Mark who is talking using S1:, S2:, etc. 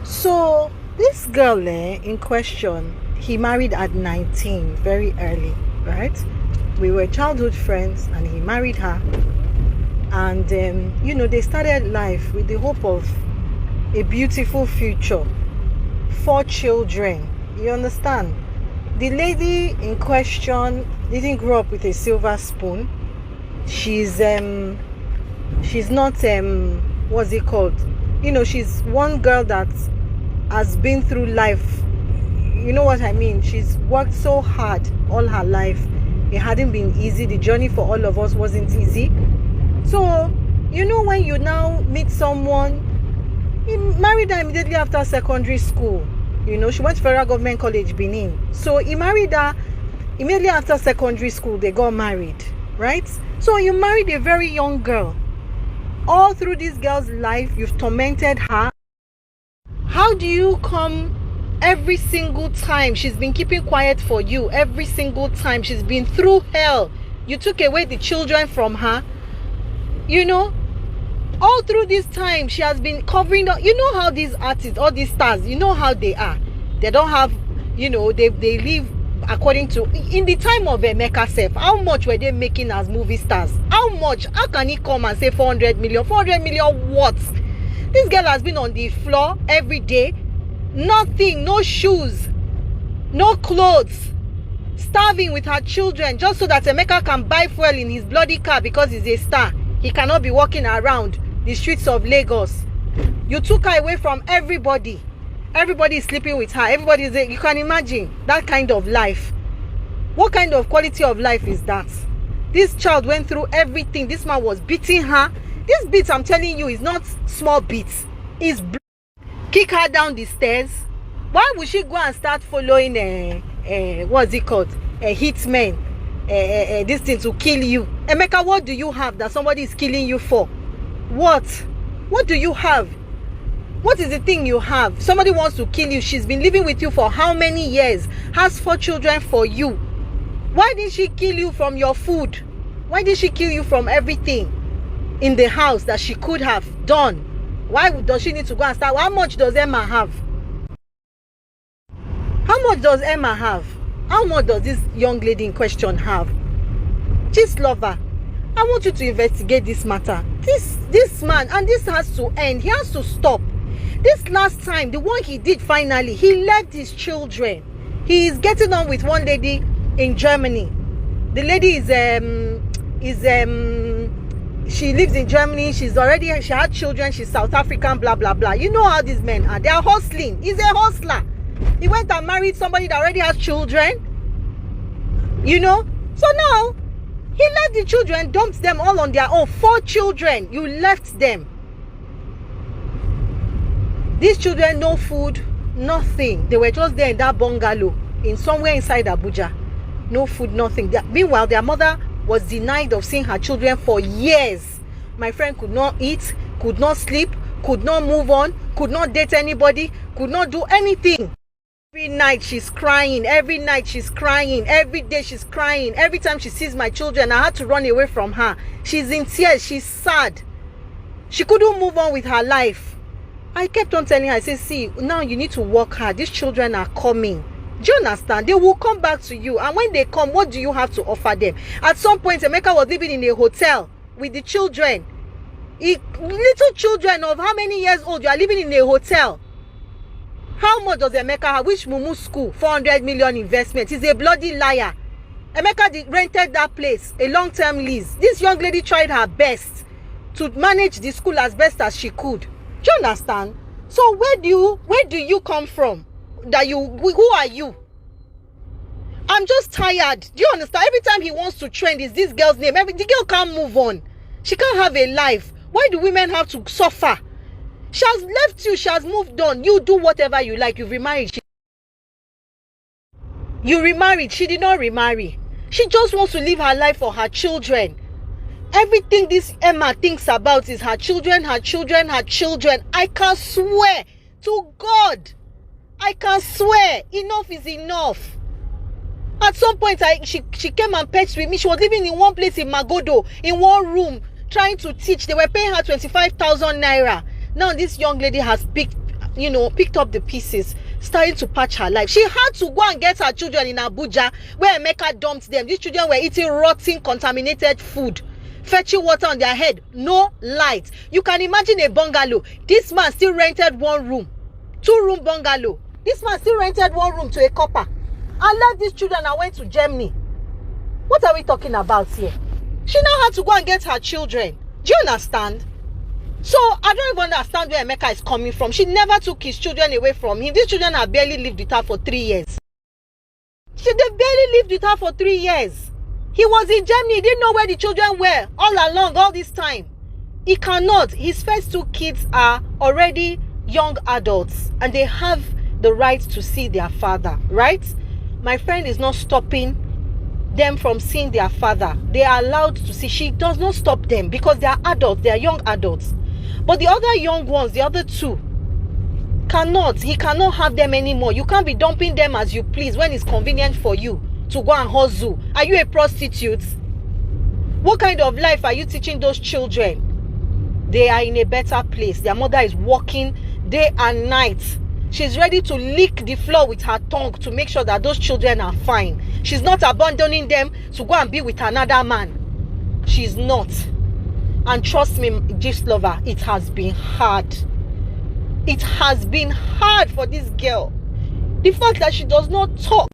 S1: So this girl in question, he married at 19, very early, right? We were childhood friends and he married her. And, they started life with the hope of a beautiful future. 4 children, you understand? The lady in question didn't grow up with a silver spoon. She's not, what's it called? She's one girl that has been through life. You know what I mean? She's worked so hard all her life. It hadn't been easy. The journey for all of us wasn't easy. So, when you now meet someone, he married her immediately after secondary school. She went to Federal Government College, Benin. So he married her immediately after secondary school. They got married, right? So you married a very young girl. All through this girl's life, you've tormented her. How do you come every single time she's been keeping quiet for you? Every single time she's been through hell. You took away the children from her. All through this time she has been covering up. You know how these artists, all these stars, you know how they are. They don't have, they live according to, in the time of Emeka Sef, how much were they making as movie stars? How much? How can he come and say 400 million? 400 million what? This girl has been on the floor every day. Nothing, no shoes, no clothes, starving with her children just so that Emeka can buy fuel in his bloody car because he's a star. He cannot be walking around the streets of Lagos. You took her away from everybody. Everybody is sleeping with her. Everybody is you can imagine that kind of life. What kind of quality of life is that? This child went through everything. This man was beating her. This beat, I'm telling you, is not small beats. It's kick her down the stairs. Why would she go and start following what's it called? A hitman. This thing to kill you. Emeka, what do you have that somebody is killing you for? What do you have? What is the thing you have? Somebody wants to kill you. She's been living with you for how many years? Has 4 children for you. Why did she kill you from your food? Why did she kill you from everything in the house that she could have done? Why does she need to go and start? How much does Emma have? How much does Emma have? How much does this young lady in question have? Gist lover, I want you to investigate this matter. This man, and this has to end. He has to stop. This last time, the one he did finally, he left his children. He is getting on with one lady in Germany. The lady she lives in Germany. She had children. She's South African, blah, blah, blah. You know how these men are. They are hustling. He's a hustler. He went and married somebody that already has children. So now, he left the children, dumped them all on their own. 4 children. You left them. These children, no food, nothing. They were just there in that bungalow, somewhere inside Abuja. No food, nothing. Meanwhile, their mother was denied of seeing her children for years. My friend could not eat, could not sleep, could not move on, could not date anybody, could not do anything. Every night she's crying. Every night she's crying. Every day she's crying. Every time she sees my children, I had to run away from her. She's in tears. She's sad. She couldn't move on with her life. I kept on telling her, I said, see, now you need to work hard. These children are coming. Do you understand? They will come back to you. And when they come, what do you have to offer them? At some point, Emeka was living in a hotel with the children. Little children of how many years old? You are living in a hotel. How much does Emeka have? Which mumu school? 400 million investment. He's a bloody liar. Emeka rented that place, a long-term lease. This young lady tried her best to manage the school as best as she could. Do you understand? So where do you come from? Who are you? I'm just tired. Do you understand? Every time he wants to trend is this girl's name. The girl can't move on. She can't have a life. Why do women have to suffer? She has left you. She has moved on. You do whatever you like. You've remarried. You remarried. She did not remarry. She just wants to live her life for her children. Everything this Emma thinks about is her children, her children, her children. I can swear to God. I can swear. Enough is enough. At some point, she came and patched with me. She was living in one place in Magodo, in one room, trying to teach. They were paying her 25,000 naira. Now this young lady has picked picked up the pieces, starting to patch her life. She had to go and get her children in Abuja, where Emeka dumped them. These children were eating rotten, contaminated food, fetching water on their head, no light. You can imagine a bungalow. This man still rented 1 room, 2-room bungalow. This man still rented 1 room to a copper and left these children and went to Germany. What are we talking about here? She now had to go and get her children. Do you understand? So I don't even understand where Emeka is coming from. She never took his children away from him. These children have barely lived with her for 3 years. They barely lived with her for 3 years. He was in Germany. He didn't know where the children were all along, all this time. He cannot. His first 2 kids are already young adults and they have the right to see their father, right? My friend is not stopping them from seeing their father. They are allowed to see. She does not stop them because they are adults. They are young adults. But the other young ones, the other 2, cannot. He cannot have them anymore. You can't be dumping them as you please when it's convenient for you to go and hustle. Are you a prostitute? What kind of life are you teaching those children? They are in a better place. Their mother is working day and night. She's ready to lick the floor with her tongue to make sure that those children are fine. She's not abandoning them to go and be with another man. She's not. And trust me, Gist lover, it has been hard. It has been hard for this girl. The fact that she does not talk